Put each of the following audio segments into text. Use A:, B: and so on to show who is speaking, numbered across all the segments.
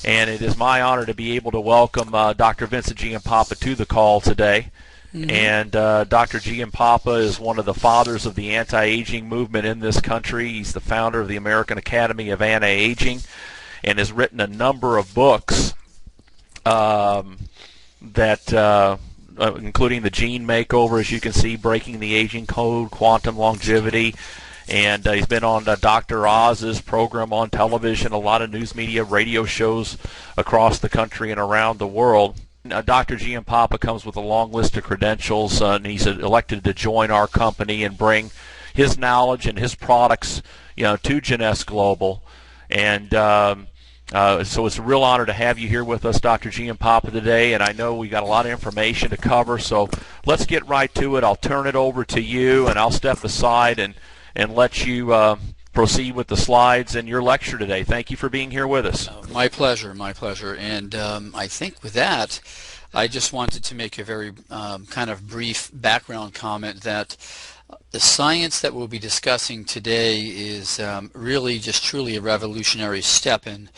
A: and it is my honor to be able to welcome Dr. Vincent Giampapa to the call today. And Dr. Giampapa is one of the fathers of the anti-aging movement in this country. He's the founder of the American Academy of Anti-Aging and has written a number of books including The Gene Makeover, as you can see, Breaking the Aging Code, Quantum Longevity, and he's been on Dr. Oz's program on television, a lot of news media, radio shows across the country and around the world. Dr. Giampapa comes with a long list of credentials, and he's elected to join our company and bring his knowledge and his products, to Jeunesse Global. And so it's a real honor to have you here with us, Dr. Giampapa, today. And I know we got a lot of information to cover, so let's get right to it. I'll turn it over to you, and I'll step aside and let you proceed with the slides and your lecture today. Thank you for being here with us.
B: My pleasure, my pleasure. And I think with that, I just wanted to make a very kind of brief background comment that the science that we'll be discussing today is really just truly a revolutionary step in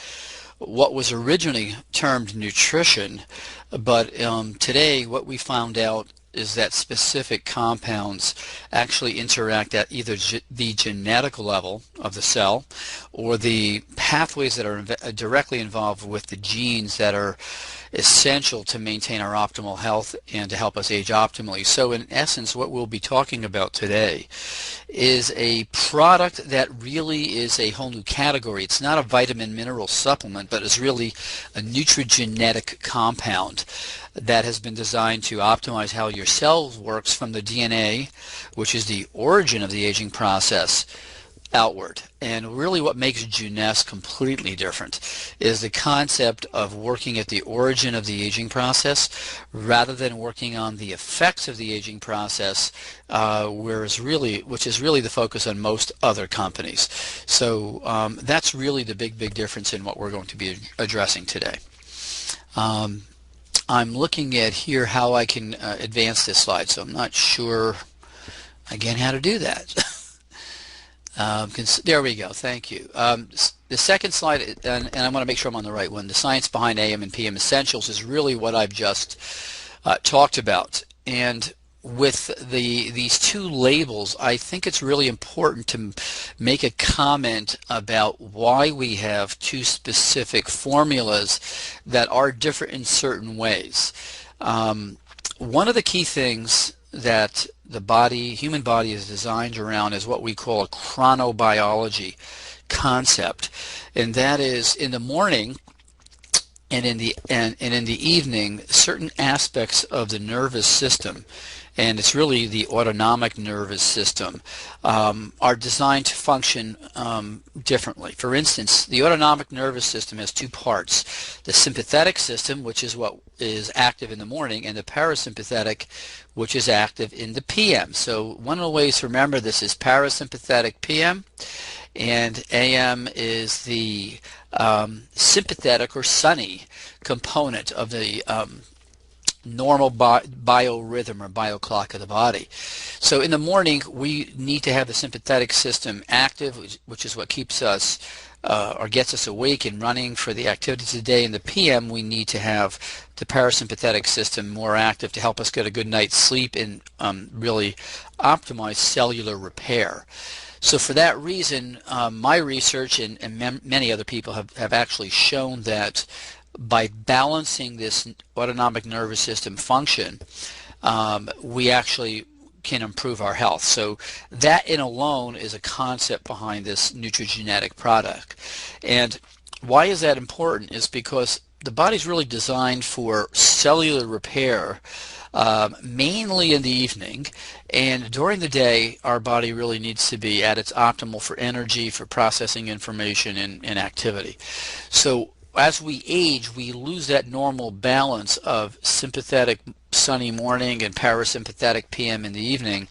B: what was originally termed nutrition, but today what we found out is that specific compounds actually interact at either the genetic level of the cell or the pathways that are directly involved with the genes that are essential to maintain our optimal health and to help us age optimally. So in essence, what we'll be talking about today is a product that really is a whole new category. It's not a vitamin mineral supplement, but it's really a nutrigenetic compound that has been designed to optimize how your cells works from the DNA, which is the origin of the aging process, outward. And really what makes Jeunesse completely different is the concept of working at the origin of the aging process rather than working on the effects of the aging process, which is really the focus on most other companies. So that's really the big difference in what we're going to be addressing today. I'm looking at here how I can advance this slide, so I'm not sure again how to do that. There we go. Thank you. The second slide, and I want to make sure I'm on the right one, the science behind AM and PM essentials is really what I've just talked about. And with these two labels, I think it's really important to make a comment about why we have two specific formulas that are different in certain ways. One of the key things that the human body is designed around is what we call a chronobiology concept, and that is in the morning and in the evening, certain aspects of the nervous system, and it's really the autonomic nervous system, are designed to function differently. For instance, the autonomic nervous system has two parts: the sympathetic system, which is what is active in the morning, and the parasympathetic, which is active in the PM. So one of the ways to remember this is parasympathetic PM, and AM is the sympathetic or sunny component of the normal biorhythm or bioclock of the body. So in the morning we need to have the sympathetic system active, which is what keeps us or gets us awake and running for the activities of the day. In the PM we need to have the parasympathetic system more active to help us get a good night's sleep and really optimize cellular repair. So for that reason, my research and many other people have actually shown that by balancing this autonomic nervous system function, we actually can improve our health. So that in alone is a concept behind this nutrigenetic product. And why is that important is because the body's really designed for cellular repair, mainly in the evening, and during the day our body really needs to be at its optimal for energy, for processing information and activity. So as we age, we lose that normal balance of sympathetic sunny morning and parasympathetic PM in the evening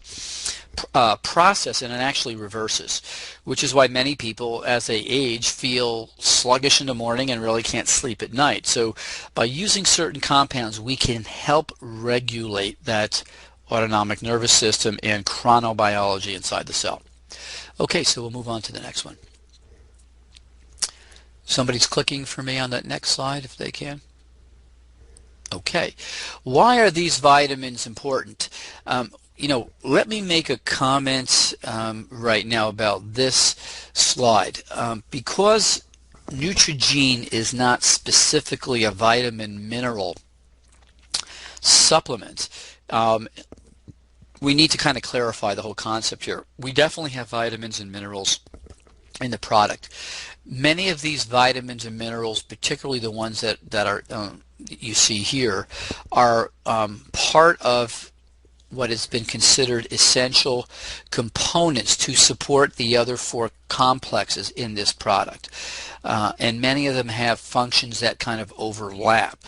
B: process, and it actually reverses, which is why many people as they age feel sluggish in the morning and really can't sleep at night. So by using certain compounds we can help regulate that autonomic nervous system and chronobiology inside the cell. Okay, so we'll move on to the next one. Somebody's clicking for me on that next slide if they can. Okay, why are these vitamins important? Let me make a comment right now about this slide. Because Neutrogena is not specifically a vitamin mineral supplement, we need to kind of clarify the whole concept here. We definitely have vitamins and minerals in the product. Many of these vitamins and minerals, particularly the ones that are you see here, are part of what has been considered essential components to support the other four complexes in this product. And many of them have functions that kind of overlap.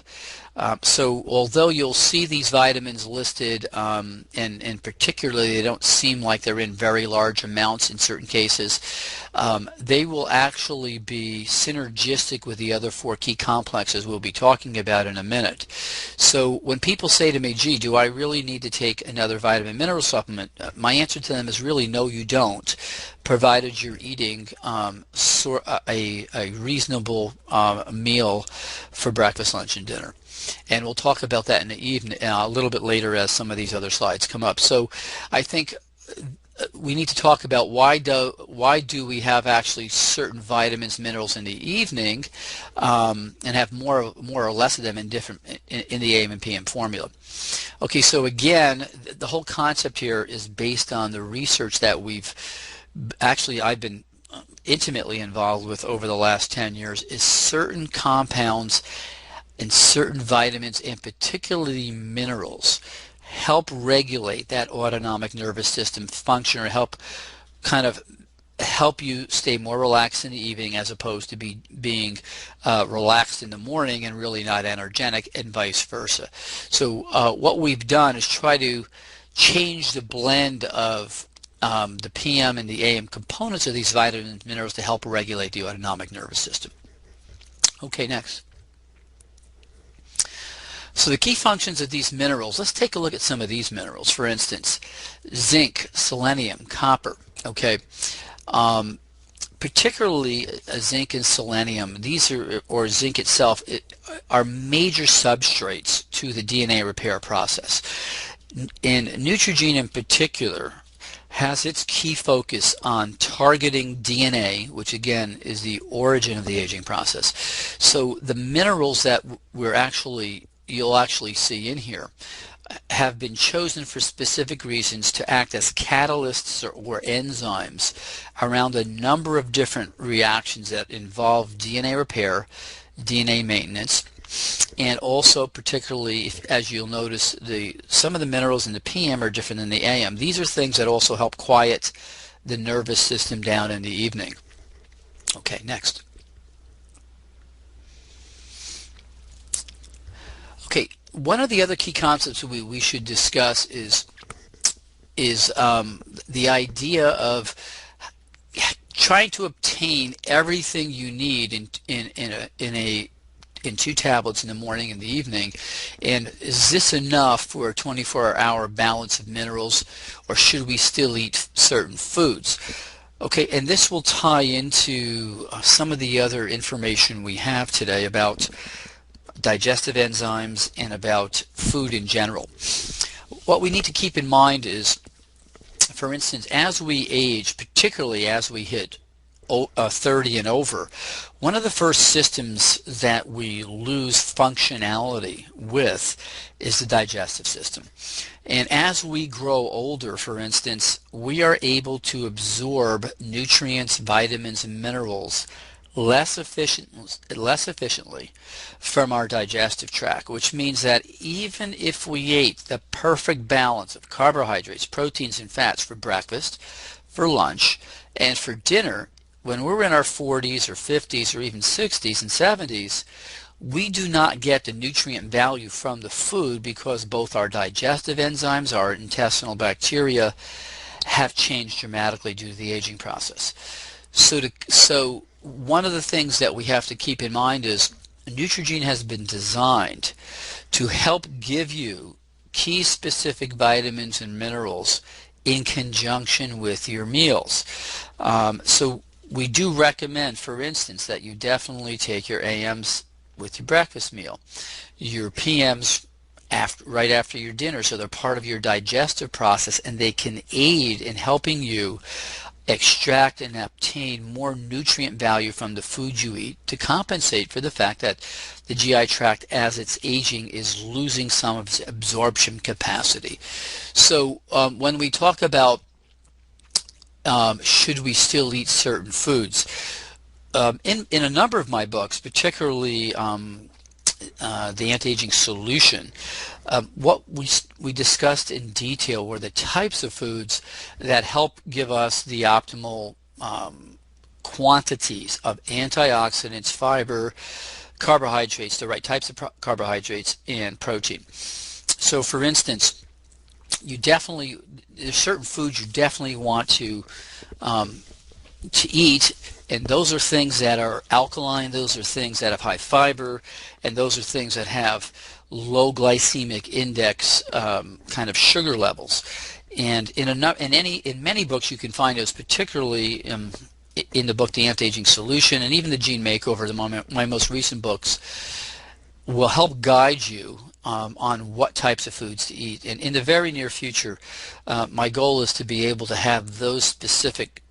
B: So although you'll see these vitamins listed, and particularly they don't seem like they're in very large amounts in certain cases, they will actually be synergistic with the other four key complexes we'll be talking about in a minute. So when people say to me, gee, do I really need to take another vitamin mineral supplement? My answer to them is really no, you don't, provided you're eating a reasonable meal for breakfast, lunch, and dinner. And we'll talk about that in the evening a little bit later as some of these other slides come up. So I think we need to talk about why do we have actually certain vitamins, minerals in the evening, and have more or less of them in the AM and PM formula. Okay, so again, the whole concept here is based on the research that I've been intimately involved with over the last 10 years. Is certain compounds and certain vitamins, and particularly minerals, help regulate that autonomic nervous system function, or help you stay more relaxed in the evening as opposed to being relaxed in the morning and really not energetic, and vice versa. So what we've done is try to change the blend of the PM and the AM components of these vitamins and minerals to help regulate the autonomic nervous system. Okay, next. So the key functions of these minerals, let's take a look at some of these minerals. For instance, zinc, selenium, copper. Okay, particularly zinc and selenium, or zinc itself, are major substrates to the DNA repair process. And Neutrogena in particular has its key focus on targeting DNA, which again is the origin of the aging process. So the minerals that you'll actually see in here have been chosen for specific reasons to act as catalysts or enzymes around a number of different reactions that involve DNA repair, DNA maintenance, and also particularly, as you'll notice, some of the minerals in the PM are different than the AM. These are things that also help quiet the nervous system down in the evening. Okay, next. Okay, one of the other key concepts we should discuss is the idea of trying to obtain everything you need in 2 tablets in the morning and the evening. And is this enough for a 24-hour balance of minerals, or should we still eat certain foods? Okay, and this will tie into some of the other information we have today about digestive enzymes and about food in general. What we need to keep in mind is, for instance, as we age, particularly as we hit 30 and over, one of the first systems that we lose functionality with is the digestive system. And as we grow older, for instance, we are able to absorb nutrients, vitamins, and minerals less efficiently from our digestive tract, which means that even if we ate the perfect balance of carbohydrates, proteins, and fats for breakfast, for lunch, and for dinner, when we're in our 40s or 50s or even 60s and 70s, we do not get the nutrient value from the food because both our digestive enzymes, our intestinal bacteria, have changed dramatically due to the aging process. So one of the things that we have to keep in mind is Neutrogena has been designed to help give you key specific vitamins and minerals in conjunction with your meals. So We do recommend, for instance, that you definitely take your AMs with your breakfast meal, your PMs right after your dinner, so they're part of your digestive process, and they can aid in helping you extract and obtain more nutrient value from the food you eat to compensate for the fact that the GI tract, as it's aging, is losing some of its absorption capacity. So when we talk about should we still eat certain foods, in a number of my books, particularly the Anti-Aging Solution, what we discussed in detail were the types of foods that help give us the optimal quantities of antioxidants, fiber, carbohydrates, the right types of carbohydrates, and protein. So for instance, there's certain foods you definitely want to eat, and those are things that are alkaline, those are things that have high fiber, and those are things that have low glycemic index kind of sugar levels. And in many books you can find those, particularly in the book The Anti-Aging Solution, and even the Gene Makeover, my most recent books, will help guide you on what types of foods to eat. And in the very near future, my goal is to be able to have those specific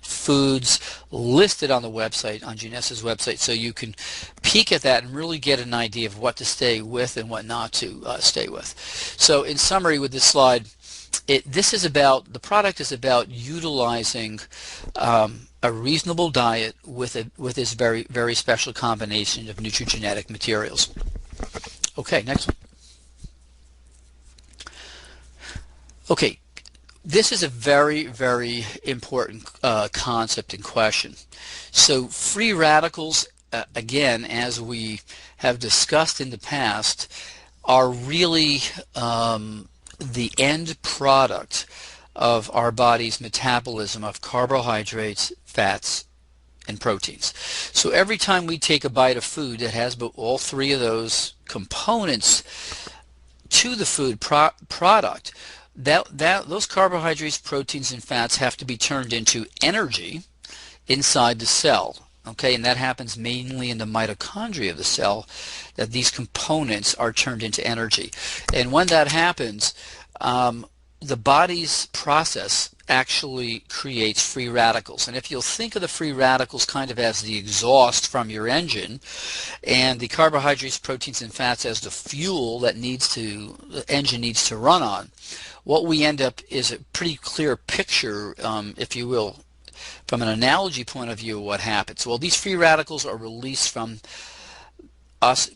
B: foods listed on the website, on Junessa's website, so you can peek at that and really get an idea of what to stay with and what not to stay with. So in summary, with this slide, the product is about utilizing a reasonable diet with this very, very special combination of nutrigenetic materials. Okay, next one. Okay, this is a very, very important concept and question. So free radicals, again, as we have discussed in the past, are really the end product of our body's metabolism of carbohydrates, fats, and proteins. So every time we take a bite of food that has all three of those components to the food product, those carbohydrates, proteins, and fats have to be turned into energy inside the cell. Okay, and that happens mainly in the mitochondria of the cell, that these components are turned into energy. And when that happens, the body's process actually creates free radicals. And if you'll think of the free radicals kind of as the exhaust from your engine, and the carbohydrates, proteins, and fats as the fuel that the engine needs to run on, what we end up is a pretty clear picture, if you will, from an analogy point of view of what happens. Well, these free radicals are released from us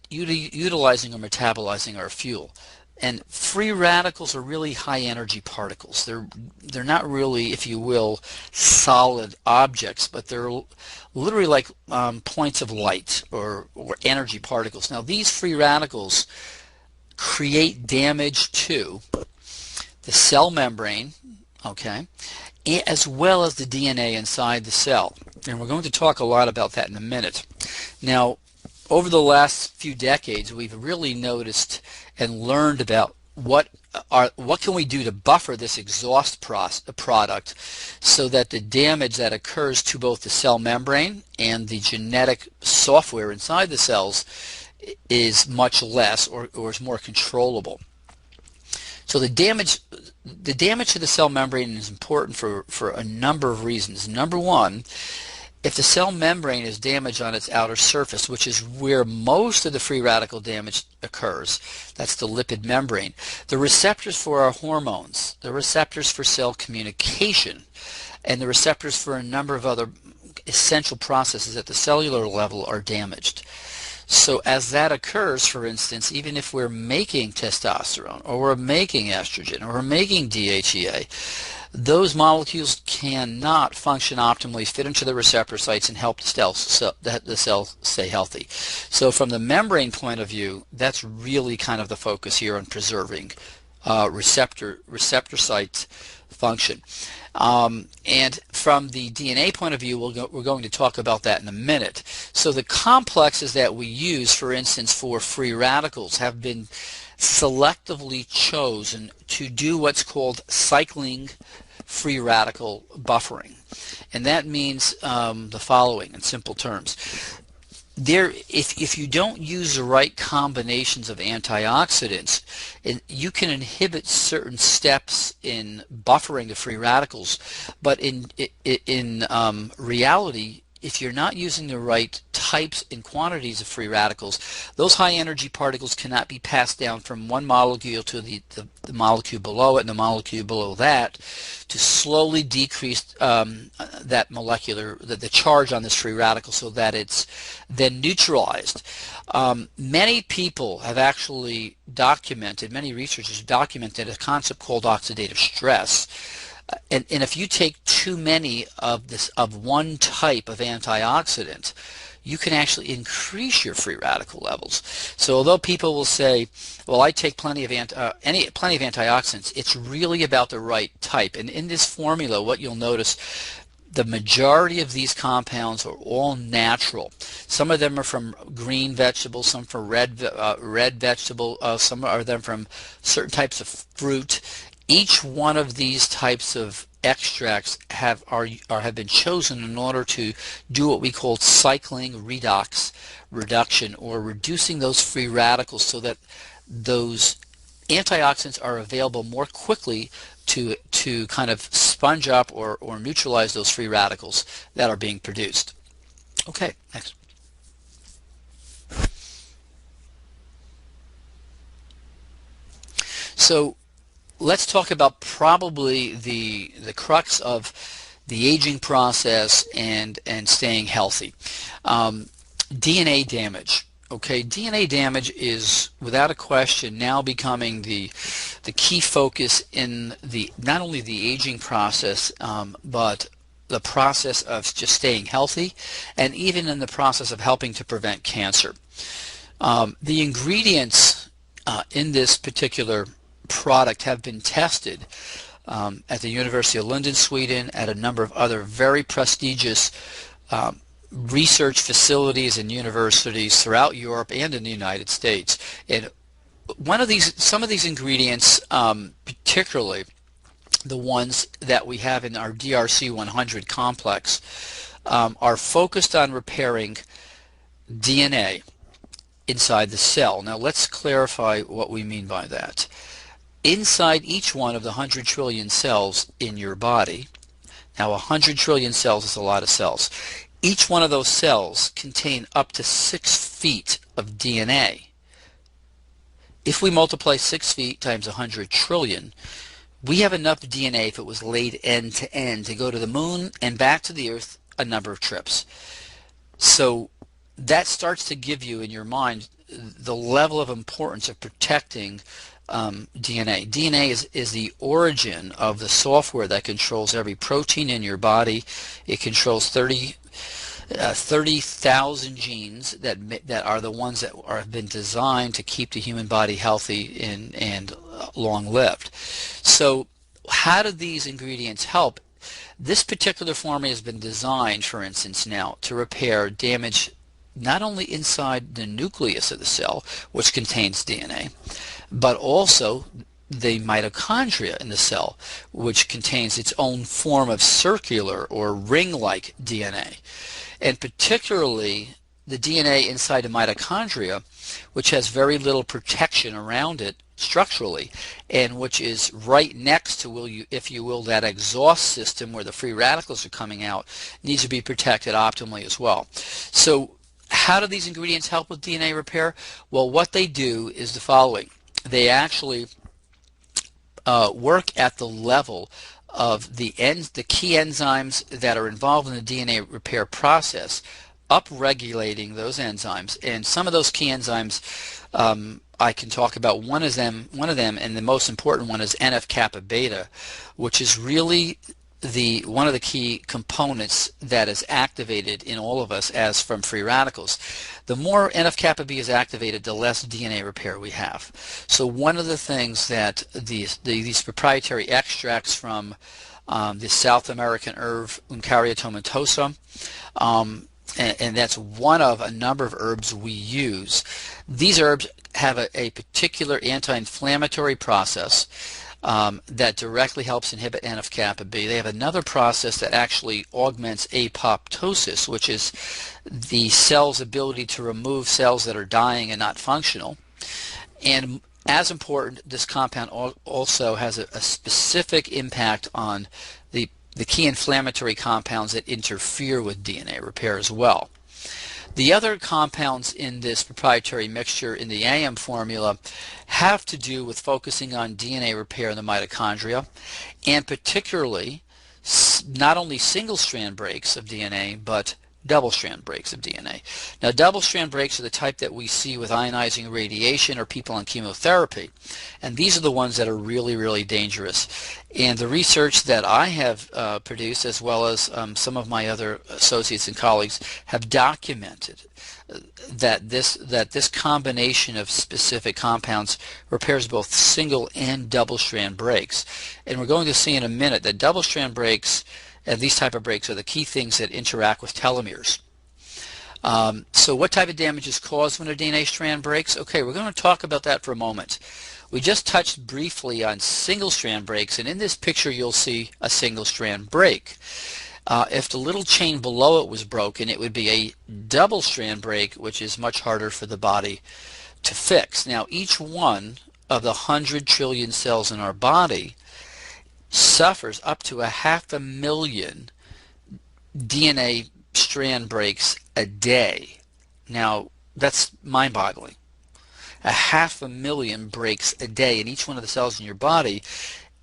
B: utilizing or metabolizing our fuel. And free radicals are really high energy particles. They're not really, if you will, solid objects, but they're literally like points of light or energy particles. Now these free radicals create damage to the cell membrane, okay, as well as the DNA inside the cell. And we're going to talk a lot about that in a minute. Now, over the last few decades, we've really noticed and learned about what can we do to buffer this exhaust product so that the damage that occurs to both the cell membrane and the genetic software inside the cells is much less or is more controllable. So the damage to the cell membrane is important for a number of reasons. Number one, if the cell membrane is damaged on its outer surface, which is where most of the free radical damage occurs, that's the lipid membrane, the receptors for our hormones, the receptors for cell communication, and the receptors for a number of other essential processes at the cellular level are damaged. So as that occurs, for instance, even if we're making testosterone or we're making estrogen or we're making DHEA, those molecules cannot function optimally, fit into the receptor sites, and help the cell stay healthy. So from the membrane point of view, that's really kind of the focus here on preserving receptor site function. And from the DNA point of view, we're going to talk about that in a minute. So the complexes that we use, for instance, for free radicals have been selectively chosen to do what's called cycling free radical buffering. And that means the following in simple terms. If you don't use the right combinations of antioxidants, you can inhibit certain steps in buffering the free radicals. But in reality, if you're not using the right types and quantities of free radicals, those high energy particles cannot be passed down from one molecule to the molecule below it and the molecule below that to slowly decrease that molecular, the charge on this free radical so that it's then neutralized. Many people have actually documented, many researchers documented a concept called oxidative stress. And if you take too many of one type of antioxidant, you can actually increase your free radical levels. So although people will say, well, I take plenty of antioxidants, it's really about the right type. And in this formula, what you'll notice, the majority of these compounds are all natural. Some of them are from green vegetables, some from red vegetable, some are them from certain types of fruit. Each one of these types of extracts have been chosen in order to do what we call cycling reduction, or reducing those free radicals so that those antioxidants are available more quickly to kind of sponge up or neutralize those free radicals that are being produced. Okay, next. So let's talk about probably the crux of the aging process and staying healthy. DNA damage. Okay, DNA damage is without a question now becoming the key focus in not only the aging process, but the process of just staying healthy, and even in the process of helping to prevent cancer. The ingredients in this particular product have been tested at the University of Lund in Sweden, at a number of other very prestigious research facilities and universities throughout Europe and in the United States. And some of these ingredients, particularly the ones that we have in our DRC 100 complex, are focused on repairing DNA inside the cell. Now let's clarify what we mean by that. Inside each one of the 100 trillion cells in your body, now 100 trillion cells is a lot of cells, each one of those cells contain up to 6 feet of DNA. If we multiply 6 feet times 100 trillion, we have enough DNA, if it was laid end to end, to go to the moon and back to the earth a number of trips. So that starts to give you in your mind the level of importance of protecting DNA. DNA is the origin of the software that controls every protein in your body. It controls 30,000 genes that are the ones that have been designed to keep the human body healthy and long-lived. So how do these ingredients help? This particular formula has been designed, for instance, now to repair damage not only inside the nucleus of the cell, which contains DNA, but also the mitochondria in the cell, which contains its own form of circular or ring-like DNA. And particularly the DNA inside the mitochondria, which has very little protection around it structurally, and which is right next to, if you will, that exhaust system where the free radicals are coming out, needs to be protected optimally as well. So how do these ingredients help with DNA repair? Well, what they do is the following. They actually work at the level of the key enzymes that are involved in the DNA repair process, upregulating those enzymes. And some of those key enzymes I can talk about. One of them, and the most important one, is NF-kappa beta, which is really one of the key components that is activated in all of us as from free radicals. The more NF-kappa B is activated, the less DNA repair we have. So one of the things that these proprietary extracts from the South American herb Uncaria tomentosa, and that's one of a number of herbs we use. These herbs have a particular anti-inflammatory process. that directly helps inhibit NF-kappa B. They have another process that actually augments apoptosis, which is the cell's ability to remove cells that are dying and not functional. And as important, this compound also has a specific impact on the key inflammatory compounds that interfere with DNA repair as well. The other compounds in this proprietary mixture in the AM formula have to do with focusing on DNA repair in the mitochondria, and particularly not only single-strand breaks of DNA, but double-strand breaks of DNA. Now, double-strand breaks are the type that we see with ionizing radiation or people on chemotherapy, and these are the ones that are really, really dangerous. And the research that I have produced, as well as some of my other associates and colleagues, have documented that this combination of specific compounds repairs both single and double-strand breaks. And we're going to see in a minute that double-strand breaks and these type of breaks are the key things that interact with telomeres. So what type of damage is caused when a DNA strand breaks? Okay, we're going to talk about that for a moment. We just touched briefly on single strand breaks, and in this picture you'll see a single strand break. If the little chain below it was broken, it would be a double strand break, which is much harder for the body to fix. Now, each one of the 100 trillion cells in our body suffers up to 500,000 DNA strand breaks a day. Now, that's mind-boggling. 500,000 breaks a day in each one of the cells in your body,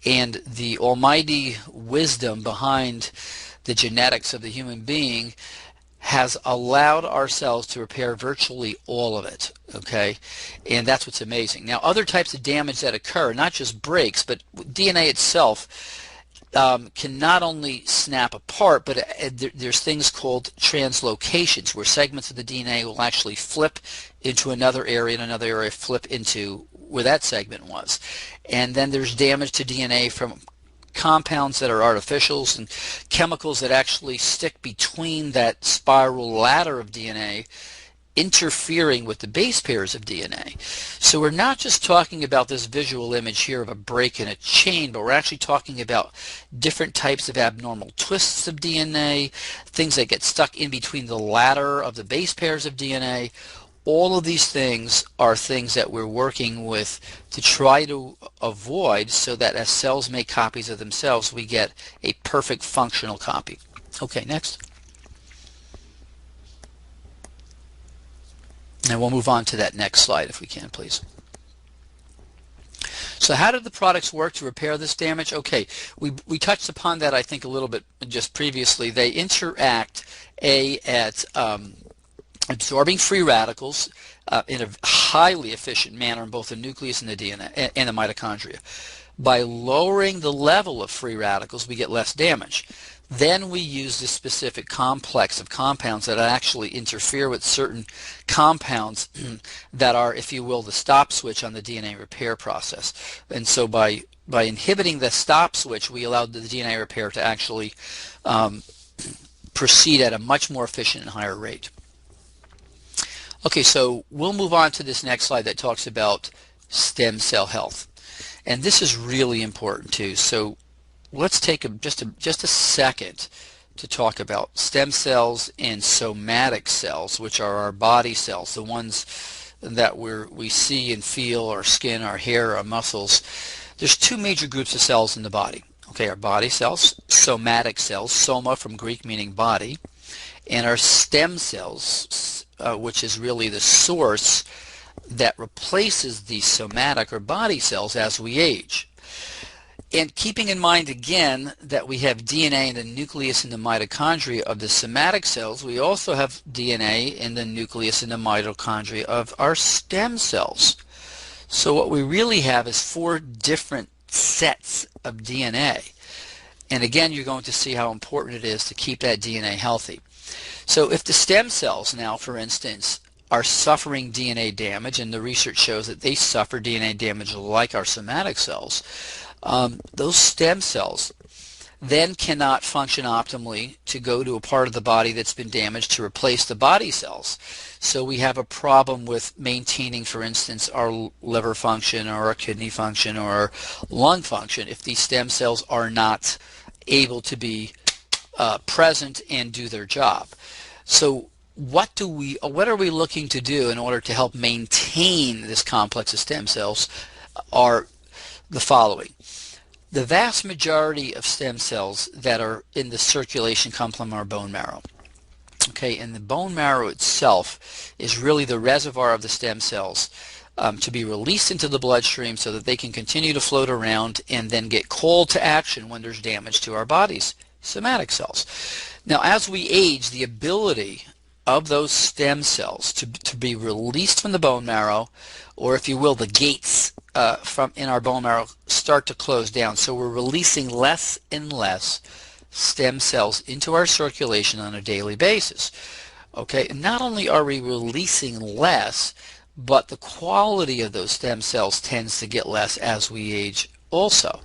B: and the almighty wisdom behind the genetics of the human being has allowed our cells to repair virtually all of it, okay? And that's what's amazing. Now, other types of damage that occur, not just breaks, but DNA itself can not only snap apart, but there's things called translocations, where segments of the DNA will actually flip into another area, and another area flip into where that segment was. And then there's damage to DNA from compounds that are artificials and chemicals that actually stick between that spiral ladder of DNA, interfering with the base pairs of DNA. So we're not just talking about this visual image here of a break in a chain, but we're actually talking about different types of abnormal twists of DNA, things that get stuck in between the ladder of the base pairs of DNA. All of these things are things that we're working with to try to avoid, so that as cells make copies of themselves, we get a perfect functional copy. Okay, next. And we'll move on to that next slide if we can, please. So how did the products work to repair this damage? Okay, we touched upon that, I think, a little bit just previously. They interact at absorbing free radicals in a highly efficient manner in both the nucleus and the DNA and the mitochondria. By lowering the level of free radicals, we get less damage. Then we use this specific complex of compounds that actually interfere with certain compounds that are, if you will, the stop switch on the DNA repair process. And so by inhibiting the stop switch, we allowed the DNA repair to actually proceed at a much more efficient and higher rate. Okay, so we'll move on to this next slide that talks about stem cell health. And this is really important too. So let's take just a second to talk about stem cells and somatic cells, which are our body cells, the ones that we see and feel, our skin, our hair, our muscles. There's two major groups of cells in the body. Okay, our body cells, somatic cells, soma from Greek meaning body, and our stem cells, which is really the source that replaces the somatic or body cells as we age. And keeping in mind again that we have DNA in the nucleus and the mitochondria of the somatic cells, we also have DNA in the nucleus and the mitochondria of our stem cells. So what we really have is 4 different sets of DNA. And again, you're going to see how important it is to keep that DNA healthy. So if the stem cells now, for instance, are suffering DNA damage, and the research shows that they suffer DNA damage like our somatic cells, those stem cells, then cannot function optimally to go to a part of the body that's been damaged to replace the body cells. So we have a problem with maintaining, for instance, our liver function or our kidney function or our lung function if these stem cells are not able to be present and do their job. So what are we looking to do in order to help maintain this complex of stem cells are the following. The vast majority of stem cells that are in the circulation come from our bone marrow. Okay, and the bone marrow itself is really the reservoir of the stem cells to be released into the bloodstream so that they can continue to float around and then get called to action when there's damage to our body's somatic cells. Now, as we age, the ability of those stem cells to be released from the bone marrow, or if you will, the gates from in our bone marrow start to close down. So we're releasing less and less stem cells into our circulation on a daily basis. Okay, and not only are we releasing less, but the quality of those stem cells tends to get less as we age also.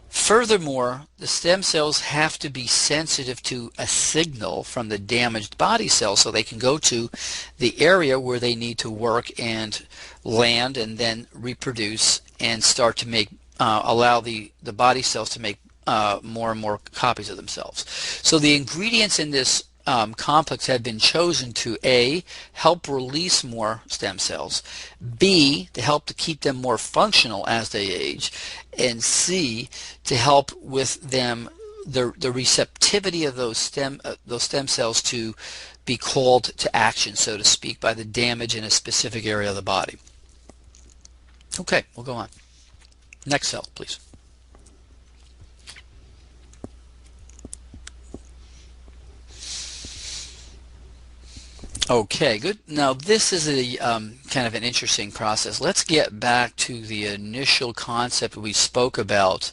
B: Furthermore, the stem cells have to be sensitive to a signal from the damaged body cells so they can go to the area where they need to work and land and then reproduce and start to make allow the body cells to make more and more copies of themselves. So the ingredients in this complex have been chosen to A, help release more stem cells, B, to help to keep them more functional as they age, and C, to help with them the receptivity of those stem cells to be called to action, so to speak, by the damage in a specific area of the body. Okay, we'll go on. Next cell, please. Okay, good. Now this is a kind of an interesting process. Let's get back to the initial concept we spoke about,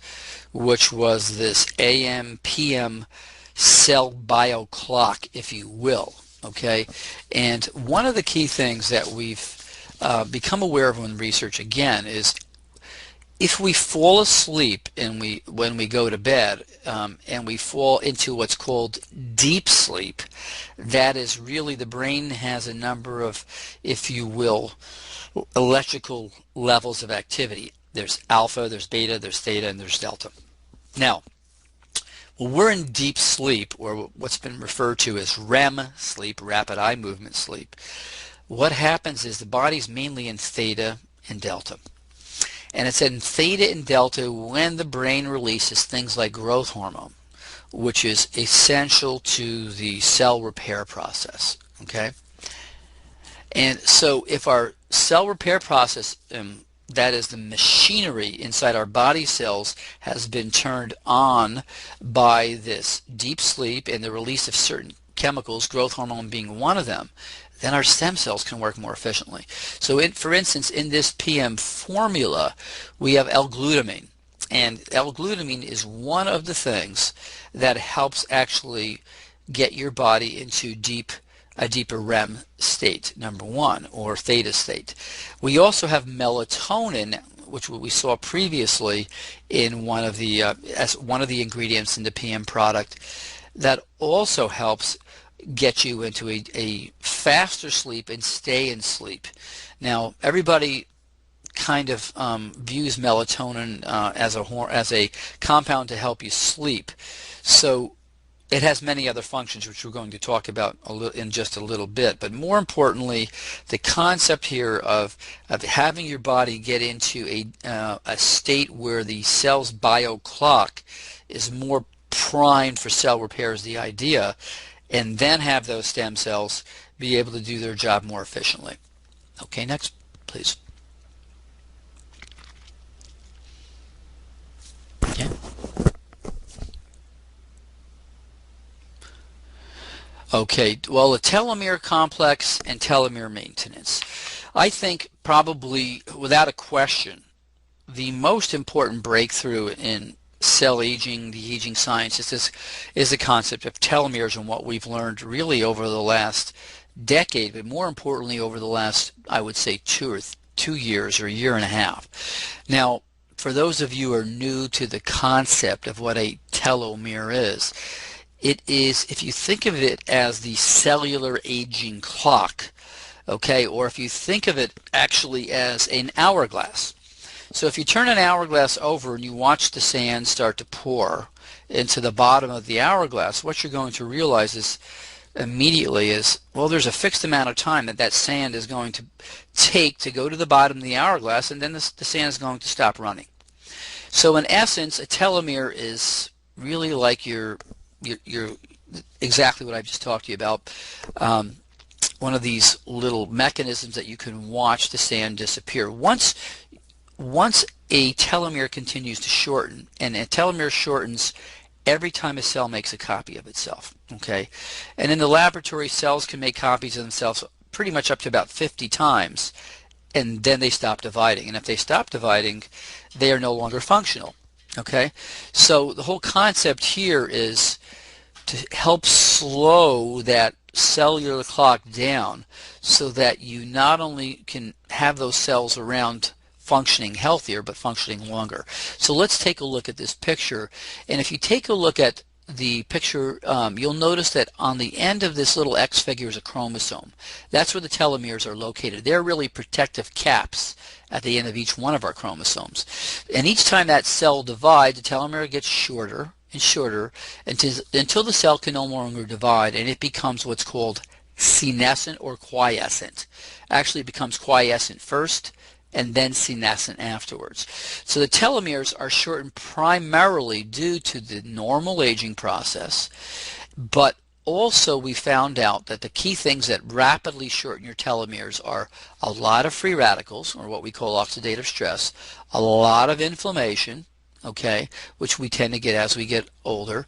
B: which was this AM/PM cell bio clock, if you will. Okay, and one of the key things that we've become aware of in research again is if we fall asleep and when we go to bed and we fall into what's called deep sleep, that is really the brain has a number of, if you will, electrical levels of activity. There's alpha, there's beta, there's theta, and there's delta. Now, when we're in deep sleep, or what's been referred to as REM sleep, rapid eye movement sleep, what happens is the body's mainly in theta and delta. And it's in theta and delta when the brain releases things like growth hormone, which is essential to the cell repair process. Okay? And so if our cell repair process, that is the machinery inside our body cells, has been turned on by this deep sleep and the release of certain chemicals, growth hormone being one of them, then our stem cells can work more efficiently. So for instance, in this PM formula, we have L-glutamine. And L-glutamine is one of the things that helps actually get your body into a deeper REM state, number one, or theta state. We also have melatonin, which we saw previously in one of the as one of the ingredients in the PM product, that also helps get you into a faster sleep and stay in sleep. Now, everybody kind of views melatonin as a compound to help you sleep. So it has many other functions, which we're going to talk about in just a little bit. But more importantly, the concept here of having your body get into a state where the cell's bio clock is more primed for cell repair is the idea, and then have those stem cells be able to do their job more efficiently. Okay, next, please. Okay. Okay, well, the telomere complex and telomere maintenance. I think probably, without a question, the most important breakthrough in cell aging, the aging science, is the concept of telomeres and what we've learned really over the last decade, but more importantly over the last, I would say, 2 years or a year and a half. Now, for those of you who are new to the concept of what a telomere is, it is, if you think of it as the cellular aging clock, okay, or if you think of it actually as an hourglass. So if you turn an hourglass over and you watch the sand start to pour into the bottom of the hourglass, what you're going to realize is immediately is, well, there's a fixed amount of time that that sand is going to take to go to the bottom of the hourglass, and then the sand is going to stop running. So in essence, a telomere is really like your exactly what I just talked to you about. One of these little mechanisms that you can watch the sand disappear. Once a telomere continues to shorten, and a telomere shortens every time a cell makes a copy of itself, okay? And in the laboratory, cells can make copies of themselves pretty much up to about 50 times, and then they stop dividing. And if they stop dividing, they are no longer functional, okay? So the whole concept here is to help slow that cellular clock down so that you not only can have those cells around functioning healthier, but functioning longer. So let's take a look at this picture. And if you take a look at the picture, you'll notice that on the end of this little X figure is a chromosome. That's where the telomeres are located. They're really protective caps at the end of each one of our chromosomes. And each time that cell divides, the telomere gets shorter and shorter until the cell can no longer divide, and it becomes what's called senescent or quiescent. Actually, it becomes quiescent first, and then senescent afterwards. So the telomeres are shortened primarily due to the normal aging process, but also we found out that the key things that rapidly shorten your telomeres are a lot of free radicals, or what we call oxidative stress, a lot of inflammation, okay, which we tend to get as we get older,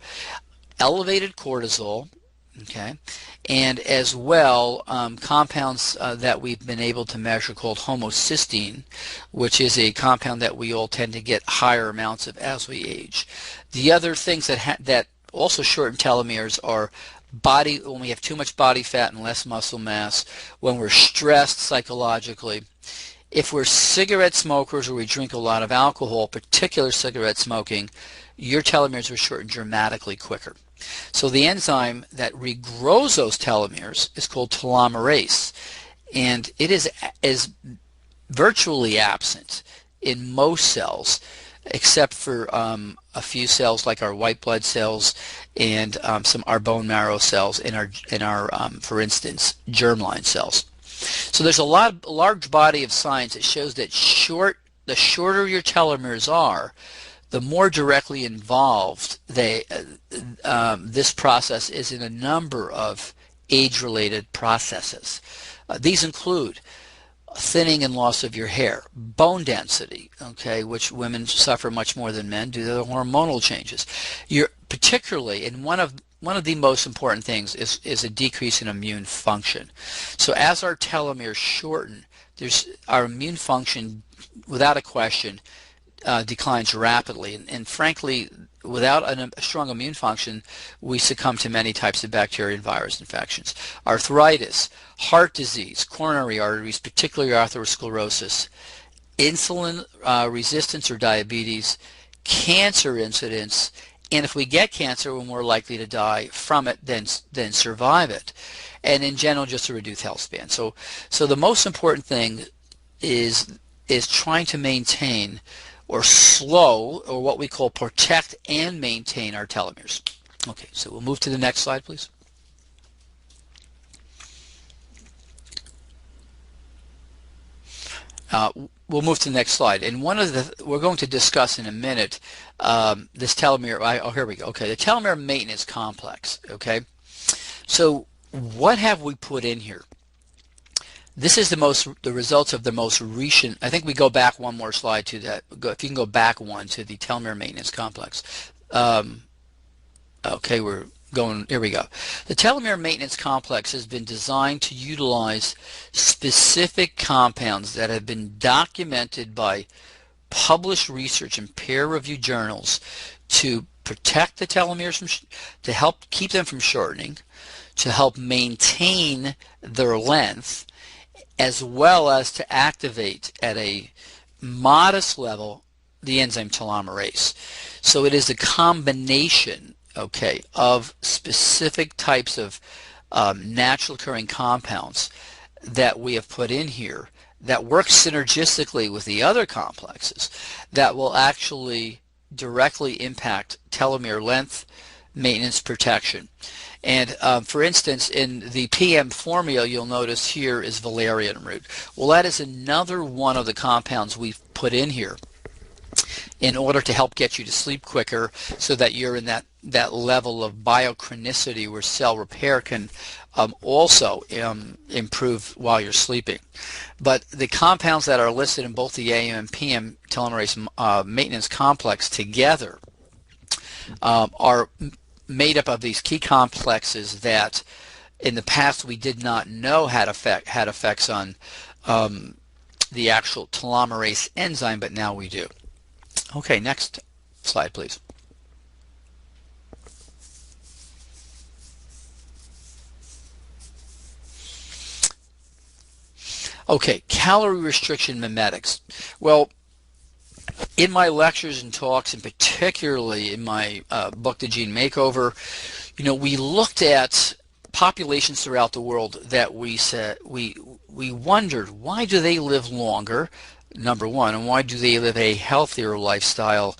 B: elevated cortisol, okay, and as well compounds that we've been able to measure called homocysteine, which is a compound that we all tend to get higher amounts of as we age. The other things that also shorten telomeres are when we have too much body fat and less muscle mass, when we're stressed psychologically, if we're cigarette smokers or we drink a lot of alcohol, particular cigarette smoking, your telomeres will shorten dramatically quicker. So the enzyme that regrows those telomeres is called telomerase, and it is virtually absent in most cells, except for a few cells like our white blood cells and our bone marrow cells and our for instance, germline cells. So there's a large body of science that shows that the shorter your telomeres are, the more directly involved this process is in a number of age-related processes. These include thinning and loss of your hair, bone density, okay, which women suffer much more than men due to the hormonal changes. Particularly, and one of the most important things is a decrease in immune function. So as our telomeres shorten, our immune function, without a question, declines rapidly, and frankly, without a strong immune function, we succumb to many types of bacteria and virus infections. Arthritis, heart disease, coronary arteries, particularly atherosclerosis, insulin resistance or diabetes, cancer incidence, and if we get cancer, we're more likely to die from it than survive it, and in general, just a reduced health span. So the most important thing is trying to maintain or slow, or what we call protect and maintain our telomeres. Okay, so we'll move to the next slide, please. We'll move to the next slide, and we're going to discuss in a minute this telomere. Here we go. Okay, the telomere maintenance complex. Okay, so what have we put in here? This is the results of the most recent. I think we go back one more slide to that. If you can go back one to the telomere maintenance complex. Okay, we're going. Here we go. The telomere maintenance complex has been designed to utilize specific compounds that have been documented by published research in peer-reviewed journals to protect the telomeres, to help keep them from shortening, to help maintain their length, as well as to activate at a modest level the enzyme telomerase. So it is a combination, okay, of specific types of natural occurring compounds that we have put in here that work synergistically with the other complexes that will actually directly impact telomere length, maintenance, protection. And for instance, in the PM formula, you'll notice here is valerian root. Well, that is another one of the compounds we've put in here in order to help get you to sleep quicker, so that you're in that level of biochronicity where cell repair can also improve while you're sleeping. But the compounds that are listed in both the AM and PM telomerase maintenance complex together are made up of these key complexes that in the past we did not know had effects on the actual telomerase enzyme, but now we do. Okay, next slide, please. Okay, calorie restriction mimetics. Well, in my lectures and talks, and particularly in my book, The Gene Makeover, we looked at populations throughout the world that we wondered, why do they live longer, number one, and why do they live a healthier lifestyle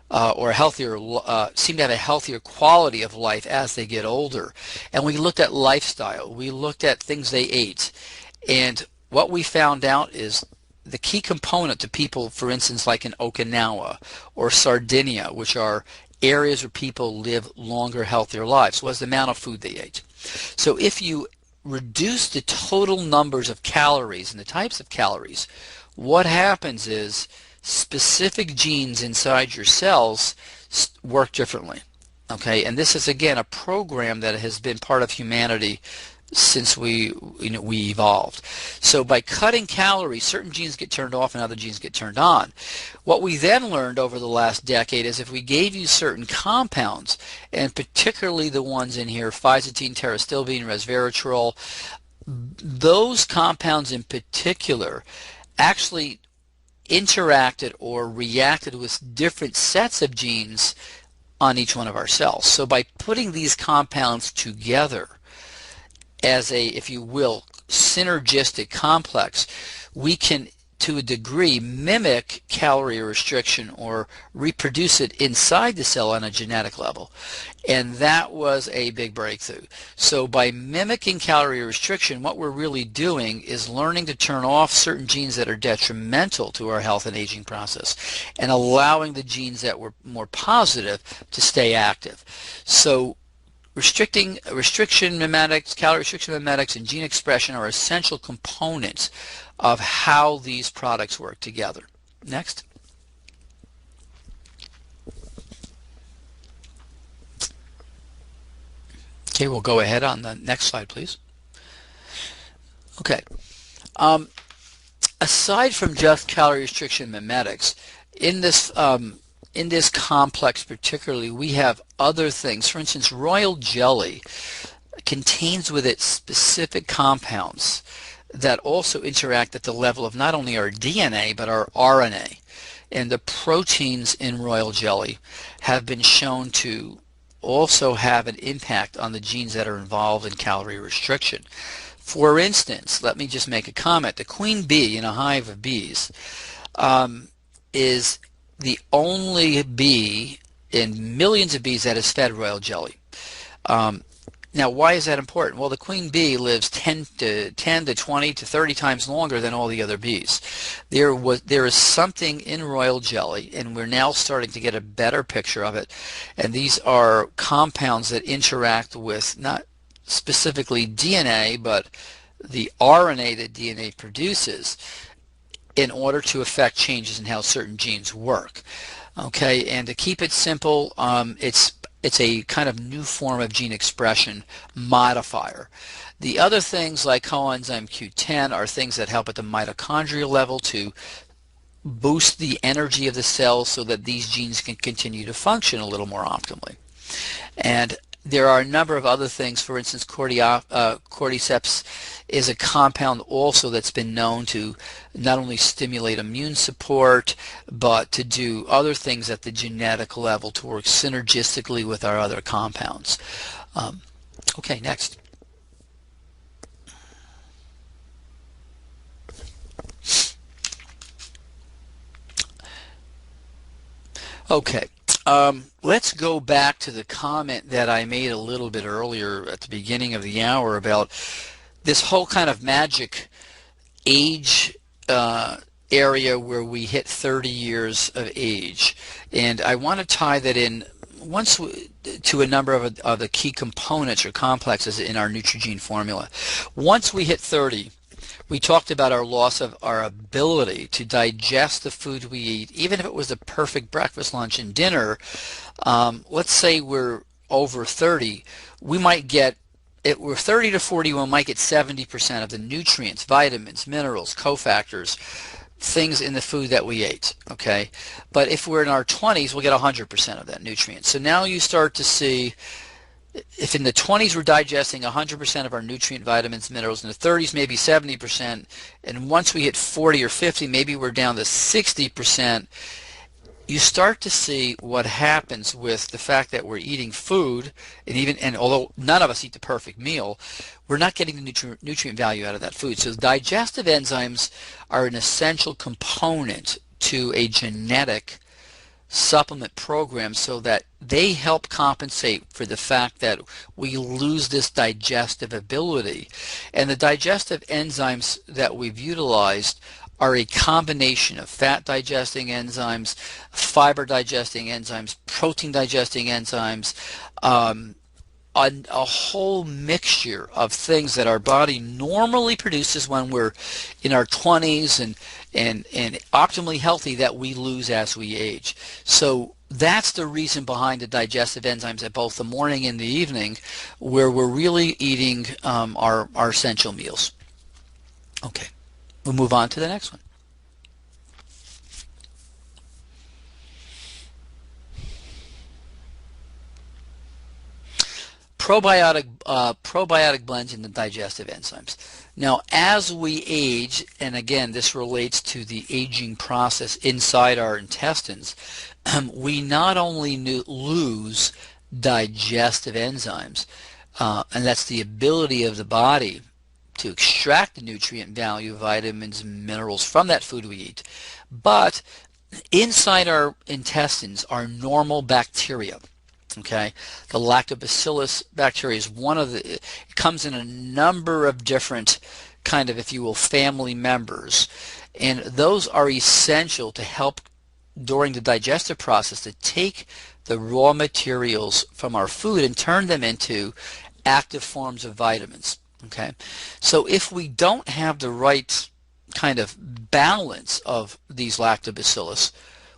B: or seem to have a healthier quality of life as they get older. And we looked at lifestyle, we looked at things they ate, and what we found out is the key component to people, for instance, like in Okinawa or Sardinia, which are areas where people live longer, healthier lives, was the amount of food they ate. So if you reduce the total numbers of calories and the types of calories, what happens is specific genes inside your cells work differently. Okay, and this is again a program that has been part of humanity since we evolved. So by cutting calories, certain genes get turned off and other genes get turned on. What we then learned over the last decade is if we gave you certain compounds, and particularly the ones in here, phyzatine, terastilbene, resveratrol, those compounds in particular actually interacted or reacted with different sets of genes on each one of our cells. So by putting these compounds together as a, if you will, synergistic complex, we can, to a degree, mimic calorie restriction or reproduce it inside the cell on a genetic level. And that was a big breakthrough. So by mimicking calorie restriction, what we're really doing is learning to turn off certain genes that are detrimental to our health and aging process and allowing the genes that were more positive to stay active. So restriction mimetics, calorie restriction mimetics, and gene expression are essential components of how these products work together. Next. Okay, we'll go ahead on the next slide, please. Okay. Aside from just calorie restriction mimetics, in this complex particularly, we have other things. For instance, royal jelly contains with it specific compounds that also interact at the level of not only our DNA but our RNA. And the proteins in royal jelly have been shown to also have an impact on the genes that are involved in calorie restriction. For instance, let me just make a comment. The queen bee in a hive of bees is the only bee in millions of bees that is fed royal jelly. Now, why is that important? Well, the queen bee lives 10 to 20 to 30 times longer than all the other bees. There is something in royal jelly, and we're now starting to get a better picture of it. And these are compounds that interact with not specifically DNA, but the RNA that DNA produces in order to affect changes in how certain genes work. Okay, and to keep it simple, it's a kind of new form of gene expression modifier. The other things like coenzyme Q10 are things that help at the mitochondrial level to boost the energy of the cells so that these genes can continue to function a little more optimally. And there are a number of other things. For instance, cordyceps is a compound also that's been known to not only stimulate immune support, but to do other things at the genetic level to work synergistically with our other compounds. Okay, next. Okay, let's go back to the comment that I made a little bit earlier at the beginning of the hour about this whole kind of magic age area where we hit 30 years of age. And I want to tie that in to a number of the key components or complexes in our Neutrogene formula. Once we hit 30, we talked about our loss of our ability to digest the food we eat, even if it was the perfect breakfast, lunch, and dinner. Let's say we're over 30, we might get, we're 30 to 40, we might get 70% of the nutrients, vitamins, minerals, cofactors, things in the food that we ate, okay? But if we're in our 20s, we'll get 100% of that nutrient. So now you start to see, if in the 20s we're digesting 100% of our nutrient, vitamins, minerals, in the 30s maybe 70%, and once we hit 40 or 50, maybe we're down to 60%, you start to see what happens with the fact that we're eating food, and although none of us eat the perfect meal, we're not getting the nutrient value out of that food. So digestive enzymes are an essential component to a genetic supplement program, so that they help compensate for the fact that we lose this digestive ability. And the digestive enzymes that we've utilized are a combination of fat digesting enzymes, fiber digesting enzymes, protein digesting enzymes, a whole mixture of things that our body normally produces when we're in our 20s and optimally healthy, that we lose as we age. So that's the reason behind the digestive enzymes at both the morning and the evening, where we're really eating our essential meals. Okay, we'll move on to the next one. Probiotic blends in the digestive enzymes. Now, as we age, and again, this relates to the aging process inside our intestines, we not only lose digestive enzymes, and that's the ability of the body to extract the nutrient value, vitamins, minerals from that food we eat, but inside our intestines are normal bacteria. Okay, the lactobacillus bacteria is one of the, it comes in a number of different kind of, if you will, family members, and those are essential to help during the digestive process to take the raw materials from our food and turn them into active forms of vitamins. Okay, so if we don't have the right kind of balance of these lactobacillus,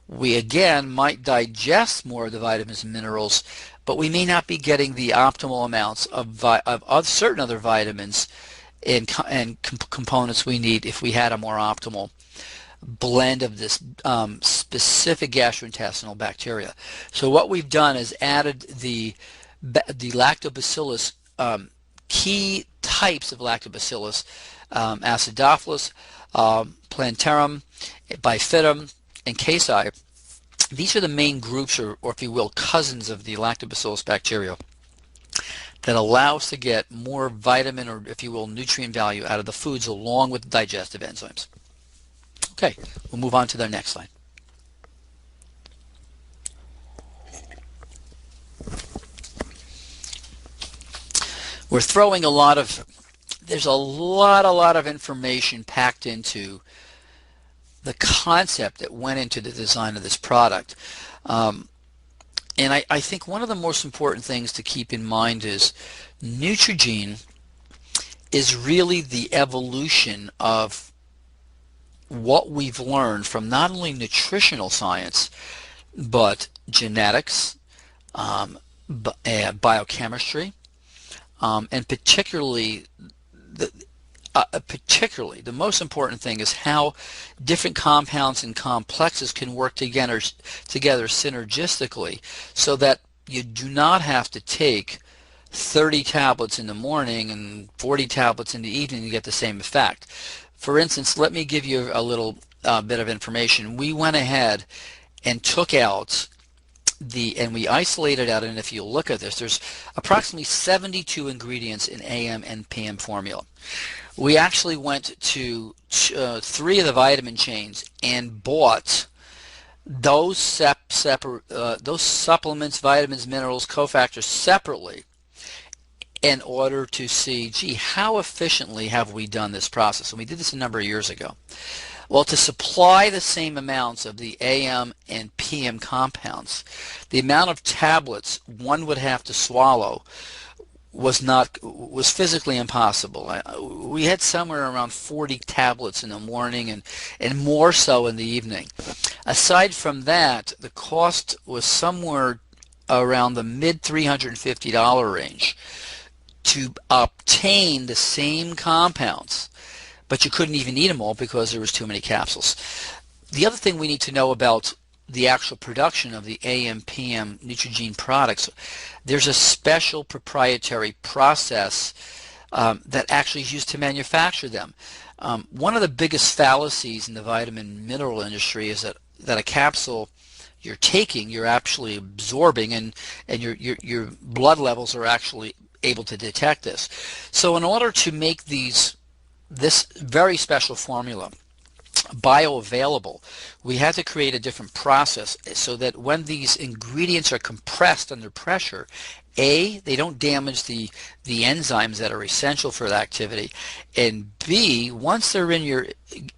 B: we again might digest more of the vitamins and minerals, but we may not be getting the optimal amounts of certain other vitamins and components we need if we had a more optimal blend of this specific gastrointestinal bacteria. So what we've done is added the lactobacillus, key types of lactobacillus, acidophilus, plantarum, bifidum, and casi. These are the main groups, or if you will, cousins of the lactobacillus bacteria, that allow us to get more vitamin, or if you will, nutrient value out of the foods along with the digestive enzymes. Okay, we'll move on to the next slide. We're throwing there's a lot of information packed into the concept that went into the design of this product. And I think one of the most important things to keep in mind is Neutrogene is really the evolution of what we've learned from not only nutritional science, but genetics, biochemistry, and particularly the most important thing is how different compounds and complexes can work together synergistically, so that you do not have to take 30 tablets in the morning and 40 tablets in the evening, you get the same effect. For instance, let me give you a little bit of information. We went ahead and took out and we isolated out, and if you look at this, there's approximately 72 ingredients in AM and PM formula. We actually went to 3 of the vitamin chains and bought those supplements, vitamins, minerals, cofactors separately in order to see, gee, how efficiently have we done this process? And we did this a number of years ago. Well, to supply the same amounts of the AM and PM compounds, the amount of tablets one would have to swallow was physically impossible. We had somewhere around 40 tablets in the morning and more so in the evening. Aside from that, the cost was somewhere around the mid $350 range to obtain the same compounds, but you couldn't even eat them all because there was too many capsules. The other thing we need to know about the actual production of the AM/PM Neutrogena products, there's a special proprietary process that actually is used to manufacture them. One of the biggest fallacies in the vitamin mineral industry is that a capsule you're taking, you're actually absorbing, and your blood levels are actually able to detect this. So in order to make this very special formula bioavailable, we had to create a different process so that when these ingredients are compressed under pressure, A, they don't damage the enzymes that are essential for the activity, and B, once they're in your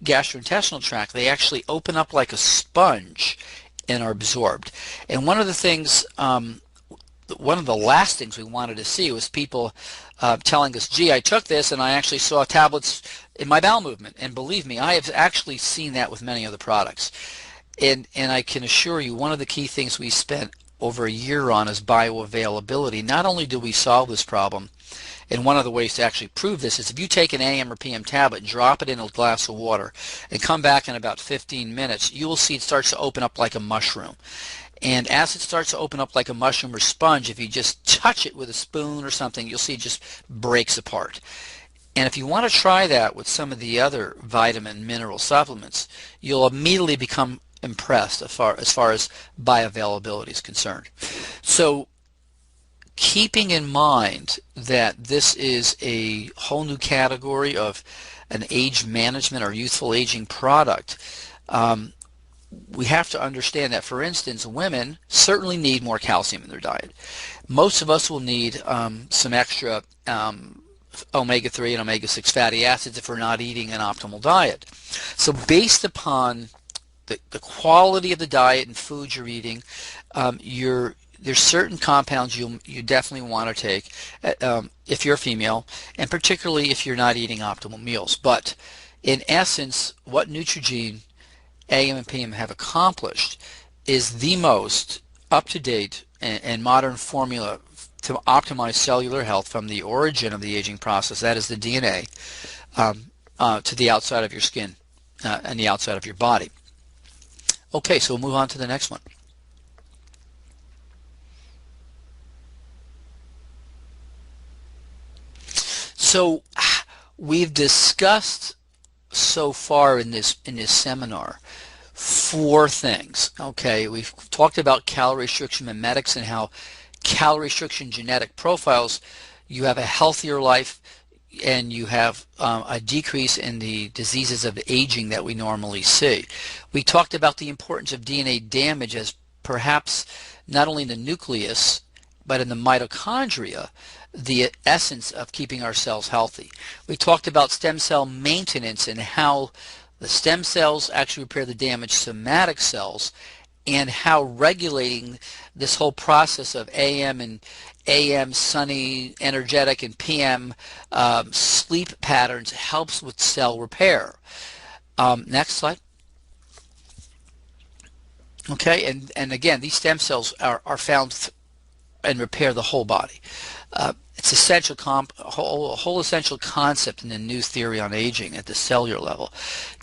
B: gastrointestinal tract, they actually open up like a sponge and are absorbed. And one of the last things we wanted to see was people telling us, gee, I took this and I actually saw tablets in my bowel movement. And believe me, I have actually seen that with many other products. And I can assure you, one of the key things we spent over a year on is bioavailability. Not only do we solve this problem, and one of the ways to actually prove this is if you take an AM or PM tablet, drop it in a glass of water, and come back in about 15 minutes, you will see it starts to open up like a mushroom. And as it starts to open up like a mushroom or sponge, if you just touch it with a spoon or something, you'll see it just breaks apart. And if you want to try that with some of the other vitamin mineral supplements, you'll immediately become impressed as far as bioavailability is concerned. So keeping in mind that this is a whole new category of an age management or youthful aging product, we have to understand that, for instance, women certainly need more calcium in their diet. Most of us will need some extra omega-3 and omega-6 fatty acids if we're not eating an optimal diet. So based upon the quality of the diet and food you're eating, there's certain compounds you definitely want to take if you're a female, and particularly if you're not eating optimal meals. But in essence, what Neutrogena AM and PM have accomplished is the most up-to-date and modern formula to optimize cellular health from the origin of the aging process, that is the DNA, to the outside of your skin and the outside of your body. Okay, so we'll move on to the next one. So we've discussed so far in this seminar 4 things. Okay, we've talked about calorie restriction mimetics and how calorie restriction genetic profiles, you have a healthier life and you have a decrease in the diseases of aging that we normally see. We talked about the importance of DNA damage as perhaps not only in the nucleus but in the mitochondria, the essence of keeping our cells healthy. We talked about stem cell maintenance and how the stem cells actually repair the damaged somatic cells, and how regulating this whole process of AM sunny, energetic, and PM sleep patterns helps with cell repair. Next slide. Okay, and again, these stem cells are found and repair the whole body. It's a whole essential concept in the new theory on aging at the cellular level.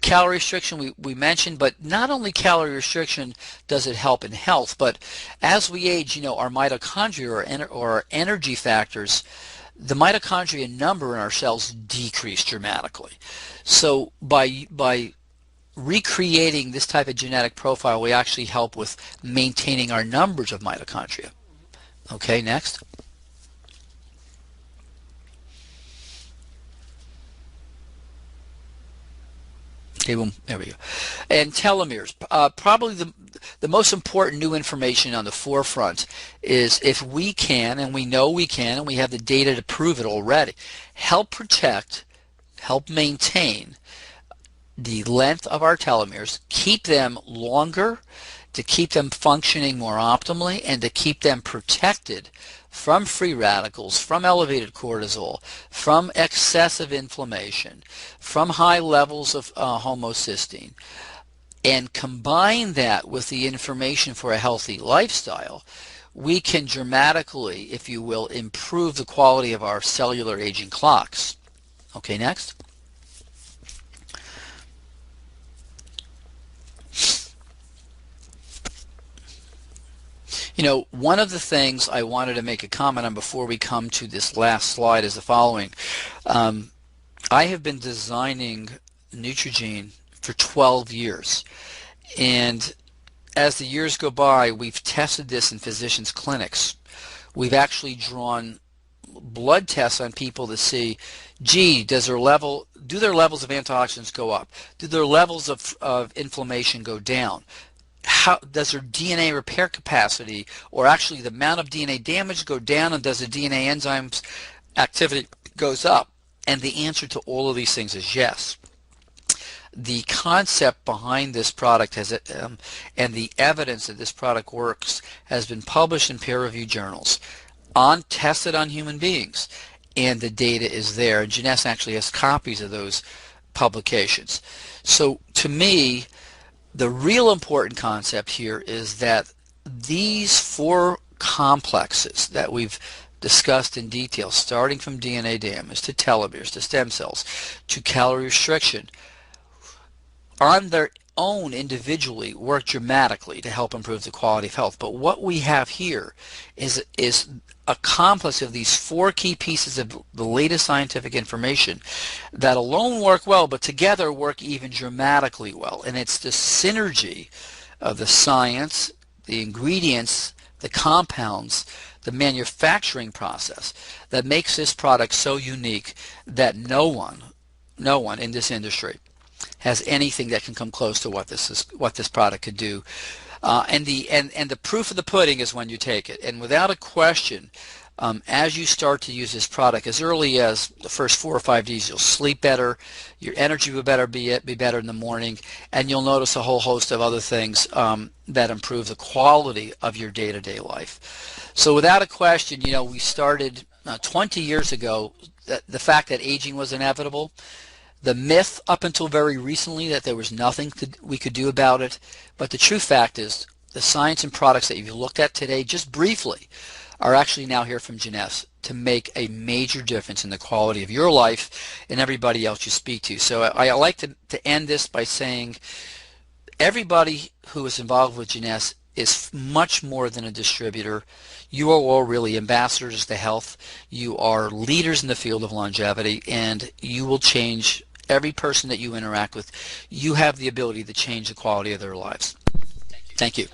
B: Calorie restriction we mentioned, but not only calorie restriction does it help in health, but as we age, our mitochondria or our energy factors, the mitochondria number in our cells decrease dramatically. So by recreating this type of genetic profile, we actually help with maintaining our numbers of mitochondria. Okay, next. Okay, boom, there we go. And telomeres, probably the most important new information on the forefront is if we can, and we know we can, and we have the data to prove it already, help protect, help maintain the length of our telomeres, keep them longer, to keep them functioning more optimally, and to keep them protected from free radicals, from elevated cortisol, from excessive inflammation, from high levels of homocysteine, and combine that with the information for a healthy lifestyle, we can dramatically, if you will, improve the quality of our cellular aging clocks. Okay, next. One of the things I wanted to make a comment on before we come to this last slide is the following. I have been designing Neutrogene for 12 years, and as the years go by, we've tested this in physicians' clinics. We've actually drawn blood tests on people to see, gee, do their levels of antioxidants go up? Do their levels of inflammation go down? How does their DNA repair capacity, or actually the amount of DNA damage, go down, and does the DNA enzymes activity goes up? And the answer to all of these things is yes. The concept behind this product and the evidence that this product works has been published in peer-reviewed journals, tested on human beings, and the data is there. And Jeunesse actually has copies of those publications. So to me, the real important concept here is that these four complexes that we've discussed in detail, starting from DNA damage to telomeres to stem cells to calorie restriction, on their own individually work dramatically to help improve the quality of health. But what we have here is a complex of these four key pieces of the latest scientific information that alone work well, but together work even dramatically well. And it's the synergy of the science, the ingredients, the compounds, the manufacturing process that makes this product so unique that no one in this industry has anything that can come close to what this product could do. And the proof of the pudding is when you take it. And without a question, as you start to use this product, as early as the first 4 or 5 days, you'll sleep better, your energy will be better in the morning, and you'll notice a whole host of other things that improve the quality of your day-to-day life. So without a question, we started 20 years ago, the fact that aging was inevitable. The myth up until very recently that there was nothing we could do about it, but the true fact is the science and products that you've looked at today, just briefly, are actually now here from Jeunesse to make a major difference in the quality of your life and everybody else you speak to. So I like to end this by saying everybody who is involved with Jeunesse is much more than a distributor. You are all really ambassadors to health. You are leaders in the field of longevity, and you will change every person that you interact with. You have the ability to change the quality of their lives. Thank you.